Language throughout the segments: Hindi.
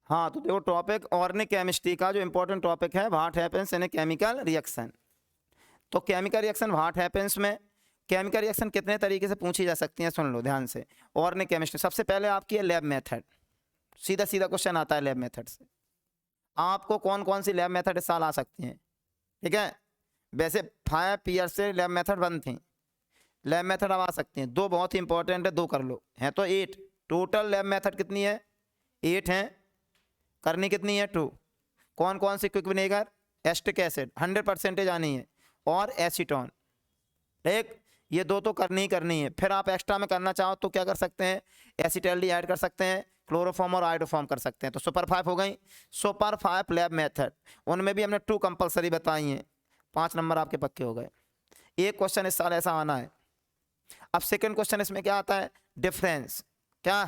हाँ तो देखो टॉपिक ऑर्गेनिक केमिस्ट्री का जो इंपॉर्टेंट टॉपिक है what happens in a chemical reaction. तो केमिकल रिएक्शन व्हाट हैपेंस में केमिकल रिएक्शन कितने तरीके से पूछी जा सकती हैं, सुन लो ध्यान से। ऑर्गेनिक केमिस्ट्री सबसे पहले आपकी है लैब मेथड, सीधा सीधा क्वेश्चन आता है लैब मेथड से। आपको कौन कौन सी लैब मेथड इस साल आ सकती हैं, ठीक है। वैसे 5 ईयर से लैब मेथड बंद थी, लैब मेथड अब आ सकती हैं। 2 बहुत ही इंपॉर्टेंट है, 2 कर लो, हैं तो 8 टोटल। लैब मेथड कितनी है, 8 हैं, करनी कितनी है 2। कौन कौन सी, क्विक विनेगर, एस्टिक एसिड 100% आनी है, और एसीटोन, ठीक। ये 2 तो करनी ही करनी है। फिर आप एक्स्ट्रा में करना चाहो तो क्या कर सकते हैं, एसिटैल्डी ऐड कर सकते हैं, क्लोरोफॉर्म और आयोडोफॉर्म कर सकते हैं। तो सुपर 5 हो गई। सुपर 5 लैब मेथड, उनमें भी हमने 2 कंपलसरी बताई हैं, 5 नंबर आपके पक्के हो गए। एक क्वेश्चन इस साल ऐसा आना है। अब सेकंड क्वेश्चन इसमें क्या आता है, डिफरेंस। क्या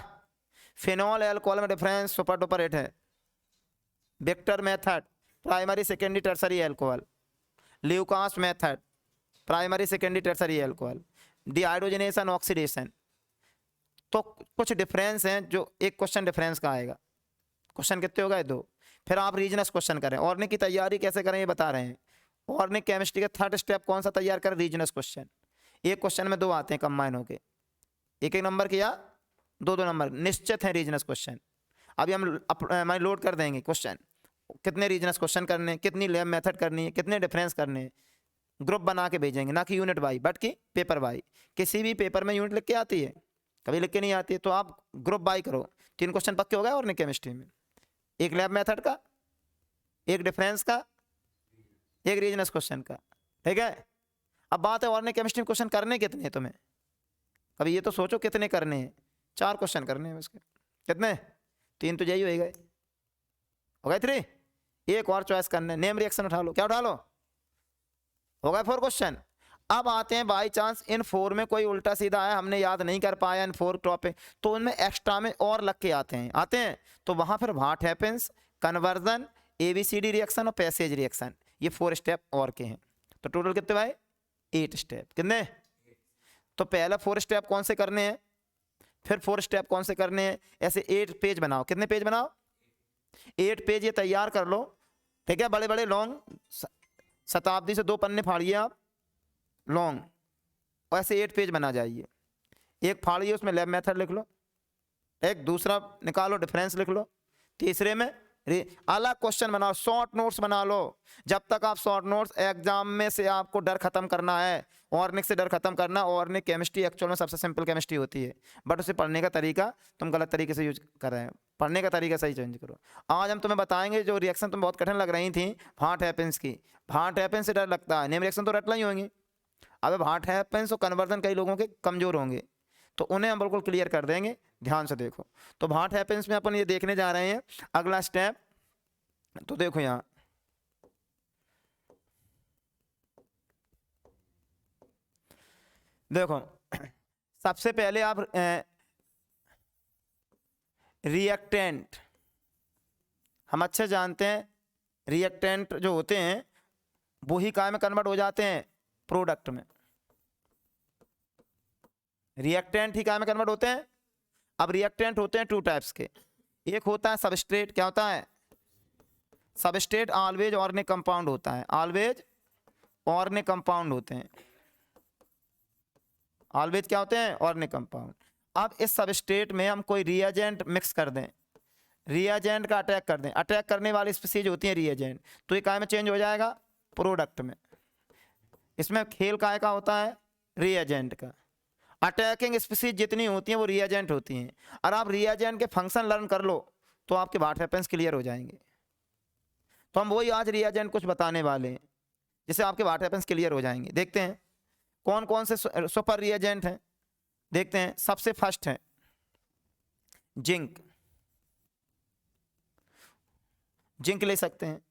फिनॉल एल्कोहल में डिफरेंस सुपर डुपर 8 है। Victor method primary secondary tertiary alcohol, Lucas method primary secondary tertiary alcohol, dehydrogenation oxidation. तो कुछ डिफरेंस हैं जो एक क्वेश्चन डिफरेंस का आएगा। क्वेश्चन कितने हो गए, 2। फिर आप रीजनस क्वेश्चन करें। ऑर्गेनिक की तैयारी कैसे करें ये बता रहे हैं। ऑर्गेनिक केमिस्ट्री का थर्ड स्टेप कौन सा तैयार करें, रीजनस क्वेश्चन। एक क्वेश्चन में 2 आते हैं कंबाइन होके, एक एक नंबर किया, 2-2 नंबर निश्चित है रीजनस क्वेश्चन। अभी हम लोड कर देंगे क्वेश्चन, कितने रीजनस क्वेश्चन करने, कितनी लैब मेथड करनी है, कितने डिफरेंस करने हैं। ग्रुप बना के भेजेंगे, ना कि यूनिट बाई बट कि पेपर बाई। किसी भी पेपर में यूनिट लिख के आती है, कभी लिख के नहीं आती है, तो आप ग्रुप बाई करो। 3 क्वेश्चन पक्के हो गए ऑर्गेनिक केमिस्ट्री में, एक लैब मेथड का, एक डिफरेंस का, एक रीजनस क्वेश्चन का, ठीक है। अब बात है ऑर्गेनिक केमिस्ट्री में क्वेश्चन करने कितने हैं तुम्हें, कभी ये तो सोचो कितने करने हैं। 4 क्वेश्चन करने हैं उसके, कितने, 3 तो यही हो गए, हो गए 3। एक और चॉइस करने, नेम रिएक्शन उठा लो, क्या उठा लो, हो गए 4 क्वेश्चन। अब आते हैं बाई चांस इन 4 में कोई उल्टा सीधा है, हमने याद नहीं कर पाया इन 4 टॉपिक, तो उनमें एक्स्ट्रा में और लग के आते हैं। तो वहां फिर what happens, conversion, ABCD reaction और पैसेज रिएक्शन, ये 4 स्टेप और के हैं। तो टोटल कितने भाई, 8 स्टेप। कितने, तो पहला 4 स्टेप कौन से करने हैं, फिर 4 स्टेप कौन से करने हैं। ऐसे 8 पेज बनाओ, कितने पेज बनाओ, 8 पेज ये तैयार कर लो, ठीक है। बड़े बड़े लॉन्ग, शताब्दी से 2 पन्ने फाड़िए आप लॉन्ग, और ऐसे 8 पेज बना जाइए। एक फाड़िए, उसमें लैब मेथड लिख लो, एक दूसरा निकालो डिफरेंस लिख लो, तीसरे में अलग क्वेश्चन बनाओ, शॉर्ट नोट्स बना लो। जब तक आप शॉर्ट नोट्स, एग्जाम में से आपको डर खत्म करना है, ऑर्गेनिक से डर खत्म करना। ऑर्गेनिक केमिस्ट्री एक्चुअल में सबसे सिंपल केमिस्ट्री होती है, बट उसे पढ़ने का तरीका तुम गलत तरीके से यूज कर रहे हैं। पढ़ने का तरीका सही चेंज करो। आज हम तुम्हें बताएंगे जो रिएक्शन तुम्हें बहुत कठिन लग रही थी, व्हाट हैपेंस की। व्हाट हैपेंस से डर लगता है, नेम रिएक्शन तो रटना ही होंगी। अब व्हाट हैपेंस और कन्वर्जन कई लोगों के कमजोर होंगे, तो उन्हें हम बिल्कुल क्लियर कर देंगे, ध्यान से देखो। तो व्हाट हैपेंस में अपन ये देखने जा रहे हैं अगला स्टेप। तो देखो यहां देखो, सबसे पहले आप रिएक्टेंट, हम अच्छे जानते हैं रिएक्टेंट जो होते हैं वो ही काय में कन्वर्ट हो जाते हैं, प्रोडक्ट में। रिएक्टेंट ही काय में कन्वर्ट होते हैं। अब रिएक्टेंट होते हैं 2 टाइप्स के, एक होता है सबस्ट्रेट, क्या होता है सबस्ट्रेट, ऑलवेज ऑर्गेनिक कंपाउंड होता है, ऑलवेज ऑर्गेनिक कंपाउंड होते हैं, ऑलवेज क्या होते हैं, ऑर्गेनिक कंपाउंड। अब इस सबस्ट्रेट में हम कोई रिएजेंट मिक्स कर दें, रिएजेंट का अटैक कर दें, अटैक करने वाली स्पीसीज होती है रिएजेंट, तो ये काय में चेंज हो जाएगा, प्रोडक्ट में। इसमें खेल काय का होता है, रिएजेंट का। अटैकिंग स्पीसीज जितनी होती हैं वो रिएजेंट होती हैं, और आप रिएजेंट के फंक्शन लर्न कर लो तो आपके व्हाट हैपेंस क्लियर हो जाएंगे। तो हम वही आज रिएजेंट कुछ बताने वाले हैं जिससे आपके व्हाट हैपेंस क्लियर हो जाएंगे। देखते हैं कौन कौन से सुपर रिएजेंट हैं, देखते हैं। सबसे फर्स्ट है जिंक, जिंक ले सकते हैं।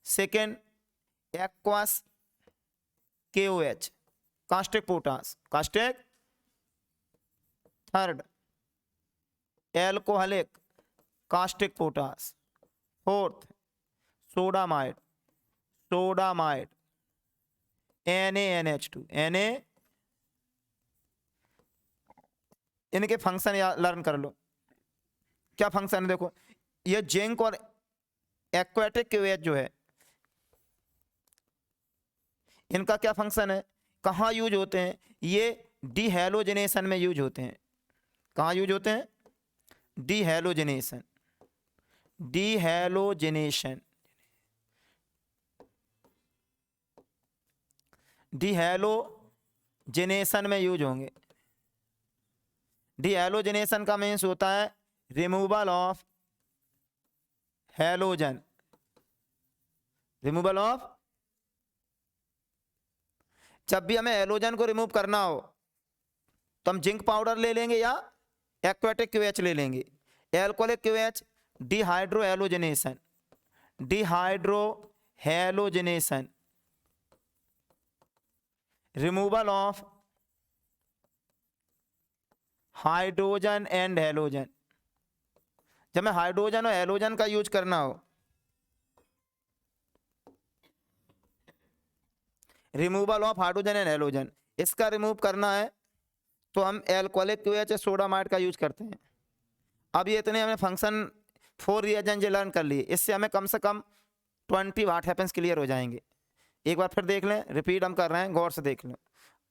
Second aqueous KOH, caustic potash, caustic. Third alcoholic caustic potash. Fourth sodamide, sodamide NaNH2, Na। इनके फंक्शन या लर्न कर लो। क्या फंक्शन है, देखो ये जिंक और एक्वाटिक क्यूएच जो है इनका क्या फंक्शन है, कहाँ यूज होते हैं, ये डीहैलोजिनेशन में यूज होते हैं। कहाँ यूज होते हैं, डीहैलोजिनेशन, डीहैलोजिनेशन, डीहैलोजिनेशन में यूज होंगे। डीहैलोजिनेशन का मीन्स होता है removal of halogen, removal of, जब भी हमें हैलोजन को रिमूव करना हो तो हम जिंक पाउडर ले लेंगे या एक्वाटिक क्यूएच ले लेंगे। Alcoholic QH dehydrohalogenation, dehydrohalogenation, removal of hydrogen and halogen. जब मैं हाइड्रोजन और हैलोजन का यूज करना हो, removal of hydrogen and halogen, इसका रिमूव करना है तो हम एल्कोहलिक क्यूएच सोडामाइड का यूज करते हैं। अब ये इतने हमने फंक्शन 4 रिएजेंट जो लर्न कर लिए, इससे हमें कम से कम 20 व्हाट हैपेंस क्लियर हो जाएंगे। एक बार फिर देख लें, रिपीट हम कर रहे हैं, गौर से देख लें।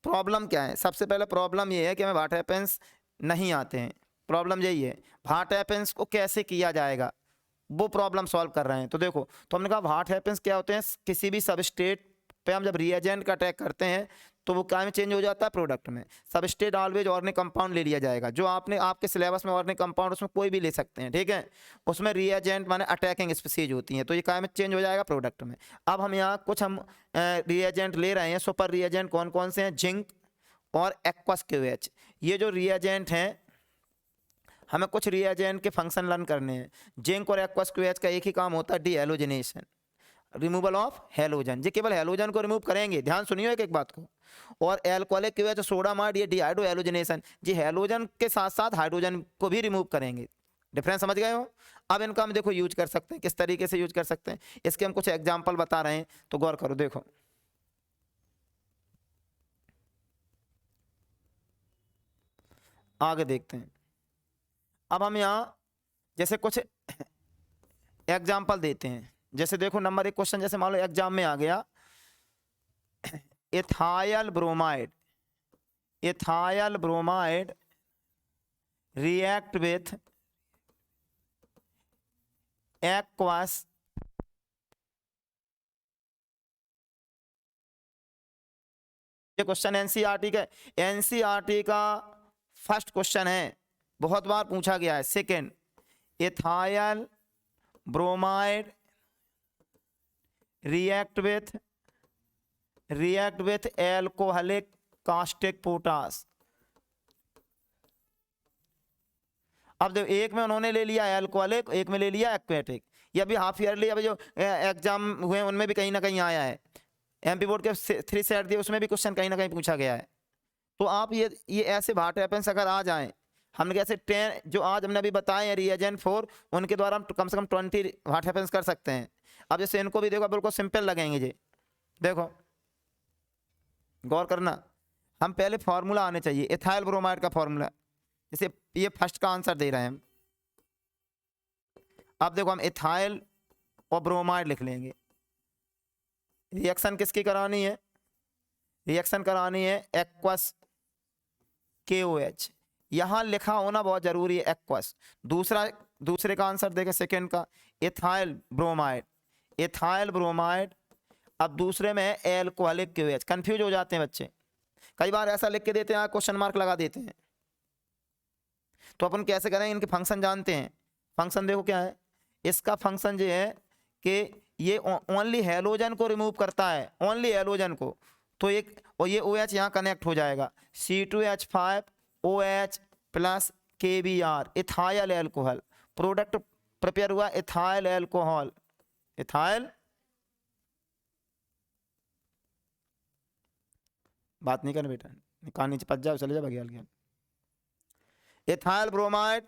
प्रॉब्लम क्या है, सबसे पहले प्रॉब्लम ये है कि हमें व्हाट हैपेंस नहीं आते हैं। प्रॉब्लम यही है, व्हाट हैपेंस को कैसे किया जाएगा वो प्रॉब्लम सॉल्व कर रहे हैं। तो देखो, तो हमने कहा व्हाट हैपेंस क्या होते हैं, किसी भी सबस्टेट पे हम जब रिएजेंट का अटैक करते हैं तो वो क्या में चेंज हो जाता है, प्रोडक्ट में। सबस्टेट ऑलवेज ऑर्गेनिक कंपाउंड ले लिया जाएगा, जो आपने आपके सिलेबस में ऑर्गेनिक कंपाउंड उसमें कोई भी ले सकते हैं, ठीक है। उसमें रिएजेंट माने अटैकिंग स्पीसीज होती हैं, तो ये क्या में चेंज हो जाएगा, प्रोडक्ट में। अब हम यहाँ कुछ हम रिएजेंट ले रहे हैं, सुपर रिएजेंट कौन कौन से हैं, जिंक और एक्वस क्यूएच। ये जो रिएजेंट हैं, हमें कुछ रिएजेंट के फंक्शन लर्न करने हैं। जिंक और एक्वस क्यूएच का एक ही काम होता है, डीहैलोजिनेशन, रिमूवल ऑफ हैलोजन। ये केवल हैलोजन को रिमूव करेंगे, ध्यान सुनिए एक एक बात को। और एल्कोहलिक क्यूएच सोडामाइड, ये डिहाइड्रो हैलोजिनेशन, ये हैलोजन के साथ साथ हाइड्रोजन को भी रिमूव करेंगे। डिफरेंस समझ गए हो। अब इनका हम देखो यूज कर सकते हैं, किस तरीके से यूज कर सकते हैं, इसके हम कुछ एग्जाम्पल बता रहे हैं, तो गौर करो। देखो आगे देखते हैं। अब हम यहाँ जैसे कुछ एग्जाम्पल देते हैं। जैसे देखो नंबर 1 क्वेश्चन, जैसे मान लो एग्जाम में आ गया, ethyl bromide, ethyl bromide react with aqueous ये क्वेश्चन एनसीईआरटी का, एनसीईआरटी का फर्स्ट क्वेश्चन है, बहुत बार पूछा गया है। Second, ethyl bromide react with alcoholic caustic potash. अब देखो, एक में उन्होंने ले लिया एल्कोहलिक, एक में ले लिया एक्वेटिक। ये अभी हाफ ईयरली अभी जो एग्जाम हुए उनमें भी कहीं ना कहीं आया है, एमपी बोर्ड के 3 सेट दिए उसमें भी क्वेश्चन कहीं ना कहीं पूछा गया है। तो आप ये ऐसे व्हाट हैपेंस अगर आ जाएं, हमने कैसे 10 जो आज हमने अभी बताए हैं रिएजेंट 4, उनके द्वारा हम कम से कम 20 व्हाट हैपेंस कर सकते हैं। अब जैसे इनको भी देखो, बिल्कुल सिंपल लगेंगे जी। देखो गौर करना, हम पहले फॉर्मूला आने चाहिए, इथाइल ब्रोमाइड का फॉर्मूला। जैसे ये फर्स्ट का आंसर दे रहे हैं हम। अब देखो हम इथाइल और ब्रोमाइड लिख लेंगे। रिएक्शन किसकी करानी है, रिएक्शन करानी है एक्वस KOH। यहां लिखा होना बहुत जरूरी है, एक्वस। दूसरे का आंसर देखें, सेकंड का, इथाइल ब्रोमाइड, इथाइल ब्रोमाइड। अब दूसरे में है एल्कोहलिक क्यूएच। कंफ्यूज हो जाते हैं बच्चे, कई बार ऐसा लिख के देते हैं, क्वेश्चन मार्क लगा देते हैं। तो अपन कैसे करेंगे, इनके फंक्शन जानते हैं। फंक्शन देखो क्या है, इसका फंक्शन ये है कि ये ओनली हैलोजन को रिमूव करता है, ओनली हैलोजन को। तो एक और ये OH यहाँ कनेक्ट हो जाएगा, C2H5OH plus KBr, ethyl alcohol. Product prepare हुआ इथाइल एल्कोहल, इथाइल, बात नहीं करना बेटा, कहानी नीचे पच जाओ, चले जाओ बघियाल के। इथाइल ब्रोमाइड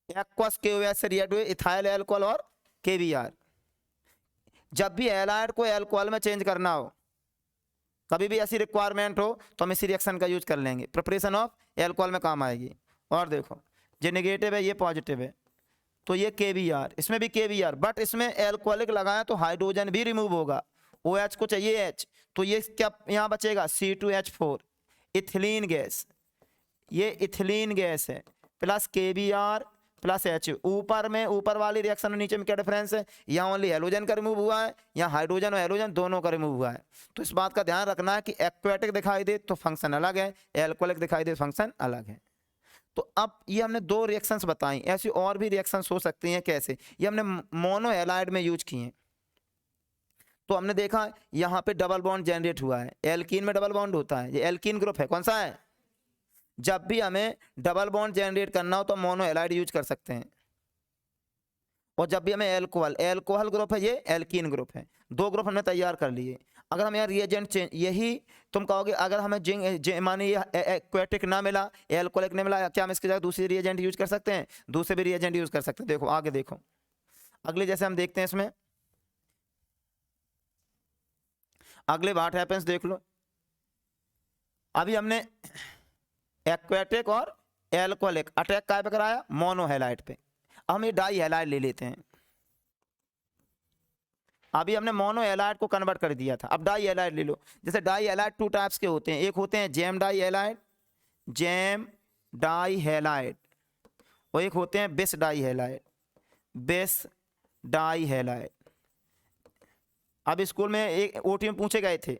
एक्वस KOH से रिएक्ट हुए इथाइल एल्कोहल और KBr। जब भी हैलाइड को एल्कोहल में चेंज करना हो, कभी भी ऐसी रिक्वायरमेंट हो, तो हम इसी रिएक्शन का यूज कर लेंगे, प्रिपरेशन ऑफ एल्कोहल में काम आएगी। और देखो ये नेगेटिव है, ये पॉजिटिव है, तो ये KBr, इसमें भी KBr, बट इसमें एल्कोहलिक लगाया तो हाइड्रोजन भी रिमूव होगा, OH को चाहिए H, तो ये क्या यहाँ बचेगा C2H4, इथिलीन गैस, ये इथिलीन गैस है, प्लस KBr प्लस H। ऊपर में ऊपर वाली रिएक्शन और नीचे में क्या डिफरेंस है, यहाँ ओनली हेलोजन का रिमूव हुआ है, यहाँ हाइड्रोजन और हेलोजन दोनों का रिमूव हुआ है। तो इस बात का ध्यान रखना है कि एक्वेटिक दिखाई दे तो फंक्शन अलग है, एल्कोहलिक दिखाई दे फंक्शन अलग है। तो अब ये हमने 2 रिएक्शंस बताई, ऐसी और भी रिएक्शंस हो सकती हैं। कैसे, ये हमने मोनो हैलाइड में यूज किए हैं। तो हमने देखा यहाँ पे डबल बॉन्ड जनरेट हुआ है, एल्कीन में डबल बॉन्ड होता है, ये एल्कीन ग्रुप है, कौन सा है। जब भी हमें डबल बॉन्ड जनरेट करना हो तो मोनो हैलाइड यूज कर सकते हैं, और जब भी हमें एल्कोहल ग्रुप है, ये एल्कीन ग्रुप है, 2 ग्रुप हमने तैयार कर लिए। अगर हम यहाँ रिएजेंट चेंज, यही तुम कहोगे अगर हमें माने ये एक्वेटिक ना मिला, एल्कोहलिक नहीं मिला, क्या हम इसकी जगह दूसरी रिएजेंट यूज कर सकते हैं, दूसरे भी रिएजेंट यूज कर सकते हैं। देखो आगे देखो, अगले जैसे हम देखते हैं इसमें, अगले व्हाट हैपेंस देख लो। अभी हमने एक्वेटिक और एल्कोहलिक अटैक काय पे कराया, मोनो हैलाइड पे। हम ये डाई हैलाइड ले लेते हैं। अभी हमने मोनो हैलाइड को कन्वर्ट कर दिया था, अब डाई हैलाइड ले लो। जैसे डाई हैलाइड 2 टाइप्स के होते हैं, एक होते हैं gem di halide, gem di halide, और एक होते हैं bis di halide, bis di halide. अब स्कूल में एक OT में पूछे गए थे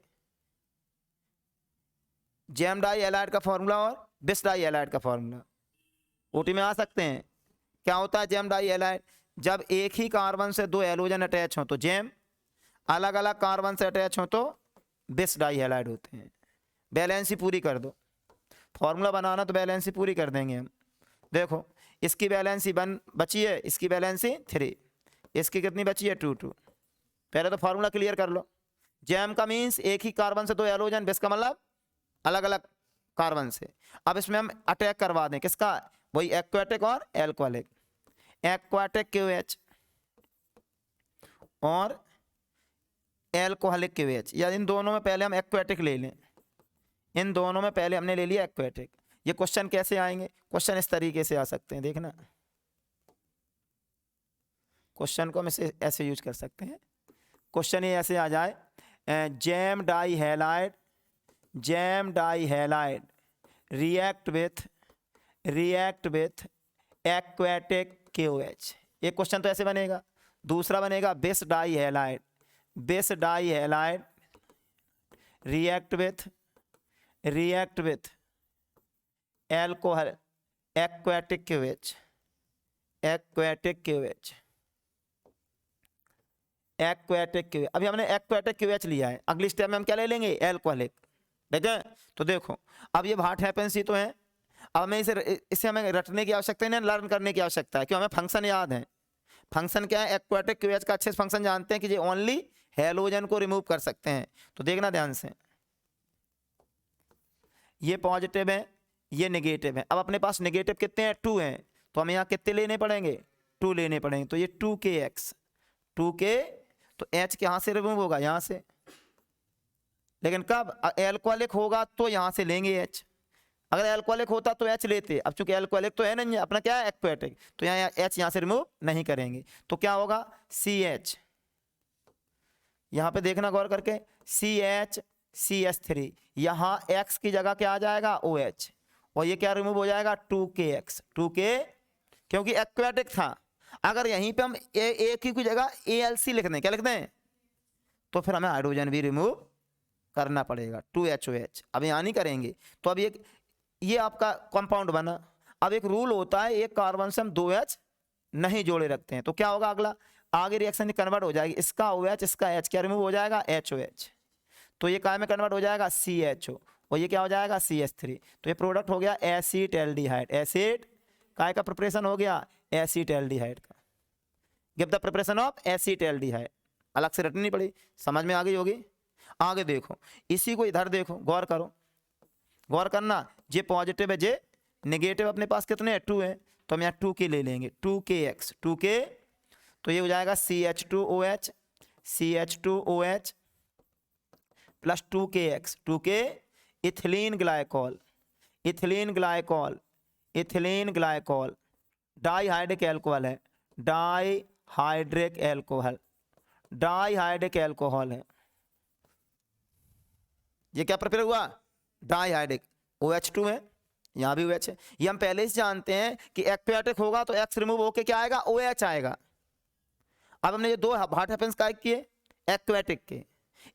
जैम डाई हैलाइड का फॉर्मूला और बिस डाई हैलाइड का फॉर्मूला, OT में आ सकते हैं। क्या होता है जैम डाई हैलाइड, जब एक ही कार्बन से 2 हैलोजन अटैच हो तो जैम, अलग अलग कार्बन से अटैच हो तो बिस डाई हैलाइड होते हैं। बैलेंसी पूरी कर दो, फॉर्मूला बनाना तो बैलेंसी पूरी कर देंगे हम। देखो इसकी बैलेंसी 1 बची है, इसकी बैलेंसी 3, इसकी कितनी बची है 2। पहले तो फॉर्मूला क्लियर कर लो। जैम का मीन्स एक ही कार्बन से 2 हैलोजन, बिस का मतलब अलग अलग कार्बन से। अब इसमें हम अटैक करवा दें किसका, वही एक्वेटिक और एल्कोहलिक, एक्वाटिक KOH और एल्कोहलिक KOH, या इन दोनों में पहले हम एक्वेटिक ले लें, इन दोनों में पहले हमने ले लिया एक्वेटिक। ये क्वेश्चन कैसे आएंगे, क्वेश्चन इस तरीके से आ सकते हैं, देखना क्वेश्चन को हम इसे ऐसे यूज कर सकते हैं। क्वेश्चन ये ऐसे आ जाए, gem di halide, gem di halide react with aquatic KOH। एक क्वेश्चन तो ऐसे बनेगा। दूसरा बनेगा bis di halide, bis di halide react with alcohol aquatic KOH, aquatic KOH, aquatic KOH। अभी हमने एक्वेटिक KOH लिया है, अगली स्टेप में हम क्या ले लेंगे, एल्कोहलिक। ठीक है, तो देखो अब ये व्हाट हैपेंस ही तो है। अब हमें इसे हमें रटने की आवश्यकता नहीं, लर्न करने की आवश्यकता है, क्यों, हमें फंक्शन याद है। फंक्शन क्या है, एक्वेटिक KOH का अच्छे से फंक्शन जानते हैं कि ये ओनली हेलोजन को रिमूव कर सकते हैं। तो देखना ध्यान से, ये पॉजिटिव है, ये नेगेटिव है। अब अपने पास नेगेटिव कितने हैं, 2 हैं, तो हमें यहाँ कितने लेने पड़ेंगे, 2 लेने पड़ेंगे। तो ये 2KX, 2K, तो H यहाँ से रिमूव होगा, यहाँ से, लेकिन कब एल्कोहलिक होगा तो यहाँ से लेंगे H। अगर एल्कोहलिक होता तो H लेते, अब चूंकि एल्कोहलिक तो है नहीं, अपना क्या है एक्वेटिक, तो यहाँ H यहाँ से रिमूव नहीं करेंगे, तो क्या होगा CH। यहाँ पे देखना गौर करके, CH CH3, यहाँ X की जगह क्या आ जाएगा OH, और ये क्या रिमूव हो जाएगा 2KX, 2K, क्योंकि एक्वेटिक था। अगर यहीं पे हम एक ही की जगह ALC लिख दें, क्या लिख दें, तो फिर हमें हाइड्रोजन भी रिमूव करना पड़ेगा, 2HOH। अब यहाँ नहीं करेंगे, तो अब ये आपका कंपाउंड बना। अब एक रूल होता है, एक कार्बन से हम 2H नहीं जोड़े रखते हैं, तो क्या होगा, अगला आगे रिएक्शन कन्वर्ट हो जाएगी, इसका OH इसका H क्या रिमूव हो जाएगा HOH, तो ये काय में कन्वर्ट हो जाएगा CHO, और ये क्या हो जाएगा CH3। तो ये प्रोडक्ट हो गया एसीटैल्डिहाइड, एसिड काय का प्रिपरेशन हो गया, एसीटैल्डिहाइड का। Give the preparation of acetaldehyde, अलग से रटनी पड़ी, समझ में आ गई होगी। आगे देखो, इसी को इधर देखो, गौर करो, गौर करना, ये पॉजिटिव है, ये नेगेटिव, अपने पास कितने हैं 2 हैं, तो हम यहाँ 2K ले लेंगे, 2KX, 2K, तो ये हो जाएगा CH2OH, CH2OH plus 2KX, 2K, ethylene glycol, ethylene glycol, ethylene glycol, dihydric alcohol है, डाईहाइड्रिक एल्कोहल, डाईहाइड्रिक एल्कोहल है। ये क्या प्रिपेयर हुआ? डाईहाइड्रिक, OH2 है, यहां भी OH है। ये हम पहले से जानते हैं कि एक्वेटिक होगा तो X रिमूव होके क्या आएगा? OH आएगा। अब हमने ये दो हार्ट हैपेंस काय किए एक्वेटिक के,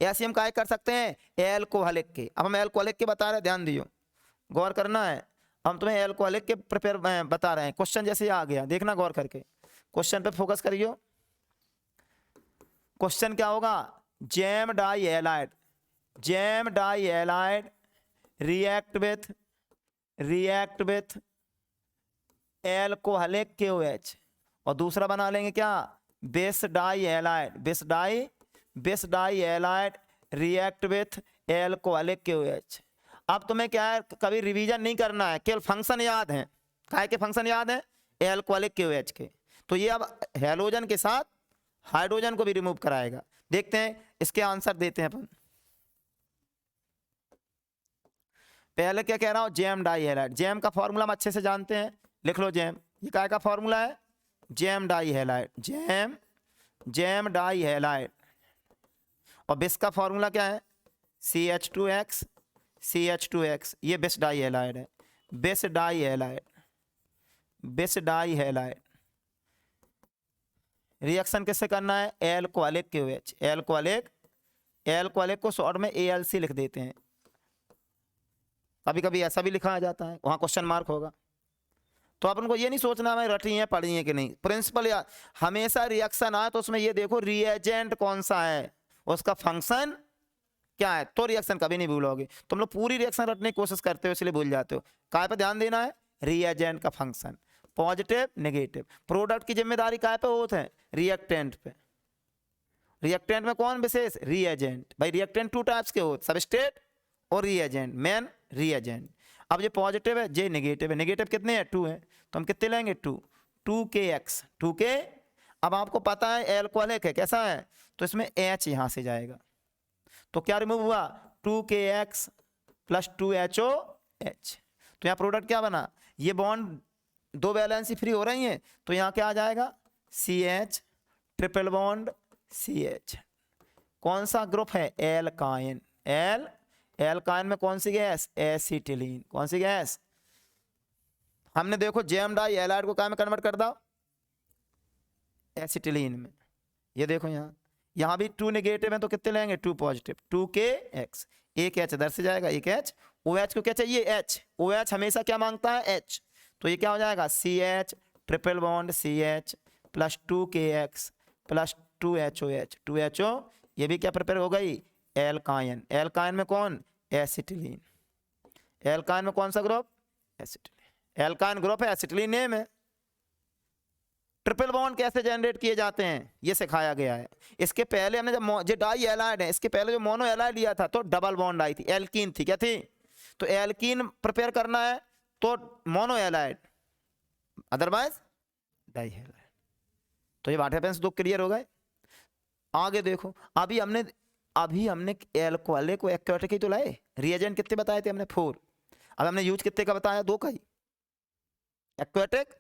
ऐसे हम काय कर सकते हैं एल्कोहलिक के। अब हम एल्कोहलिक के बता रहे हैं, ध्यान दियो, गौर करना है। हम तुम्हें एल्कोहलिक के प्रिपेयर बता रहे हैं। क्वेश्चन जैसे आ गया देखना गौर करके, क्वेश्चन पे फोकस करियो। क्वेश्चन क्या होगा? Gem di halide, gem di halide react with alcoholic KOH, और दूसरा बना लेंगे क्या? Bis di halide, bis di halide react with alcoholic KOH। अब तुम्हें क्या है, कभी रिवीजन नहीं करना है, केवल फंक्शन याद है। काय के फंक्शन याद है? एल्कोहलिक KOH के। तो ये अब हैलोजन के साथ हाइड्रोजन को भी रिमूव कराएगा। देखते हैं इसके आंसर देते हैं अपन। पहले क्या कह रहा हूं? जैम डाई हैलाइड, जैम का फॉर्मूला हम अच्छे से जानते हैं, लिख लो जैम। ये काय का फॉर्मूला है? Gem di halide, gem di halide. और बिस का फॉर्मूला क्या है? CH2X। ये बिस डाई हैलाइड है, बिस di halide, bis di halide. Reaction किससे करना है? एल्कोहलिक KOH, एल्कोहलिक को शॉर्ट में ALC लिख देते हैं। कभी कभी ऐसा भी लिखा जाता है, वहां क्वेश्चन मार्क होगा। तो अपन को ये नहीं सोचना हमें रटी है पढ़ी है कि नहीं, प्रिंसिपल या हमेशा रिएक्शन आए तो उसमें ये देखो रिएजेंट कौन सा है, उसका फंक्शन क्या है, तो रिएक्शन कभी नहीं भूलोगे। तुम लोग पूरी रिएक्शन रटने की कोशिश करते हो इसलिए भूल जाते हो। काय पे ध्यान देना है? रिएजेंट का फंक्शन, पॉजिटिव नेगेटिव। प्रोडक्ट की जिम्मेदारी काय पे होती है? रिएक्टेंट पे। रिएक्टेंट में कौन विशेष? रिएजेंट। भाई रिएक्टेंट 2 टाइप्स के होते, सबस्ट्रेट और रिएजेंट, मेन रिएजेंट। अब ये पॉजिटिव है, ये नेगेटिव है। नेगेटिव कितने हैं? 2 है, तो हम कितने लेंगे? 2KX, 2K। अब आपको पता है एल्कोहलिक है, कैसा है? तो इसमें H यहां से जाएगा, तो क्या रिमूव हुआ? 2KX plus 2HOH। तो यहाँ प्रोडक्ट क्या बना? ये बॉन्ड दो वैलेंसी फ्री हो रही हैं, तो यहाँ क्या आ जाएगा? CH triple bond CH। कौन सा ग्रुप है? एल्काइन। एल्काइन में कौन सी गैस? एसिटिलीन। कौन सी गैस? हमने देखो जैम डाई एलाइड को क्या में कन्वर्ट कर दो? एसिटिलीन में। ये देखो यहाँ भी 2 नेगेटिव है तो कितने लेंगे? 2 पॉजिटिव, 2KX। एक H इधर से जाएगा, एक H। OH को क्या चाहिए? H। OH हमेशा क्या मांगता है? H। तो ये क्या हो जाएगा? CH triple bond CH plus 2KX plus 2HOH, 2HO। ये भी क्या प्रिपेयर हो गई? एल्काइन। एल्काइन में कौन? एसिटिलीन। एल्काइन में कौन सा ग्रुप? एसिटिलीन। एल्काइन ग्रुप है, एसिटिलीन नेम है। ट्रिपल बॉन्ड कैसे जनरेट किए जाते हैं ये सिखाया गया है। इसके पहले हमने जब जो डाई एलाइड है, इसके पहले जो मोनो एलाइड लिया था तो डबल बॉन्ड आई थी, एल्कीन थी। क्या थी? तो एल्कीन प्रिपेयर करना है तो mono halide, otherwise di halide. तो ये व्हाट हैपेंस 2 क्लियर हो गए। आगे देखो, अभी हमने एल्कोहलिक को एक्वेटिक ही तो लाए, रिएजेंट कितने बताए थे हमने? 4। अब हमने यूज कितने का बताया? 2 का ही, एक्वेटिक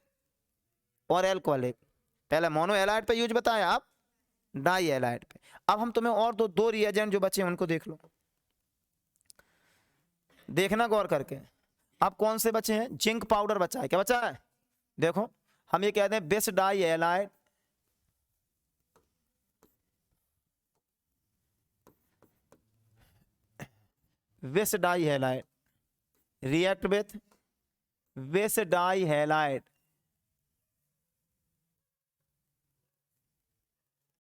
और एल्कोहलिक। पहले मोनो एलाइड पे यूज बताया, अब डाई एलाइड पे। अब हम तुम्हें और दो रिएजेंट जो बचे हैं उनको देख लो, देखना गौर करके। अब कौन से बचे हैं? जिंक पाउडर बचा है। क्या बचा है? देखो हम ये कहते हैं bis di halide bis di halide react with bis di halide